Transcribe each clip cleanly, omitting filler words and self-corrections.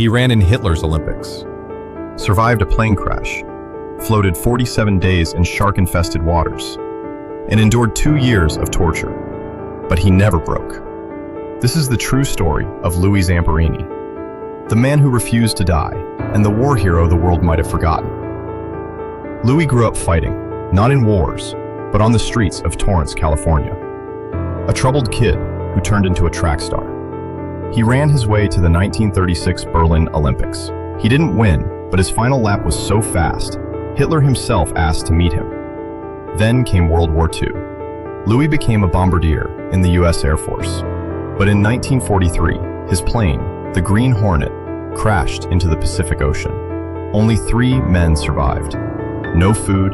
He ran in Hitler's Olympics, survived a plane crash, floated 47 days in shark-infested waters, and endured 2 years of torture. But he never broke. This is the true story of Louis Zamperini, the man who refused to die, and the war hero the world might have forgotten. Louis grew up fighting, not in wars, but on the streets of Torrance, California. A troubled kid who turned into a track star. He ran his way to the 1936 Berlin Olympics. He didn't win, but his final lap was so fast, Hitler himself asked to meet him. Then came World War II. Louis became a bombardier in the US Air Force. But in 1943, his plane, the Green Hornet, crashed into the Pacific Ocean. Only 3 men survived. No food,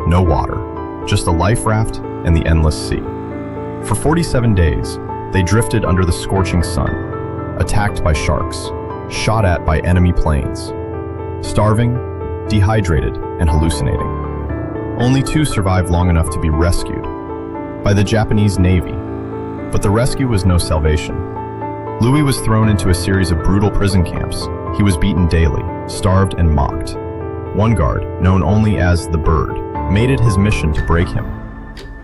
no water, just a life raft and the endless sea. For 47 days, they drifted under the scorching sun, attacked by sharks, shot at by enemy planes, starving, dehydrated, and hallucinating. Only 2 survived long enough to be rescued by the Japanese Navy, but the rescue was no salvation. Louis was thrown into a series of brutal prison camps. He was beaten daily, starved, and mocked. One guard, known only as the Bird, made it his mission to break him.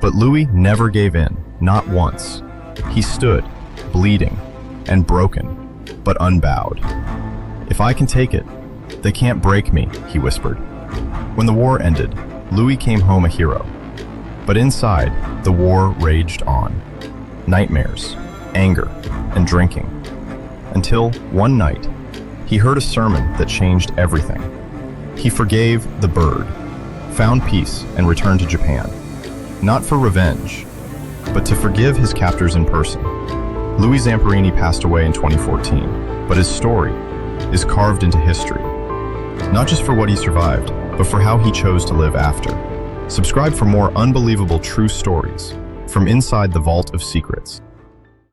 But Louis never gave in, not once. He stood, bleeding and broken, but unbowed. "If I can take it, they can't break me," he whispered. When the war ended, Louis came home a hero. But inside, the war raged on. Nightmares, anger, and drinking. Until one night, he heard a sermon that changed everything. He forgave the Bird, found peace, and returned to Japan. Not for revenge, but to forgive his captors in person. Louis Zamperini passed away in 2014, but his story is carved into history. Not just for what he survived, but for how he chose to live after. Subscribe for more unbelievable true stories from inside the Vault of Secrets.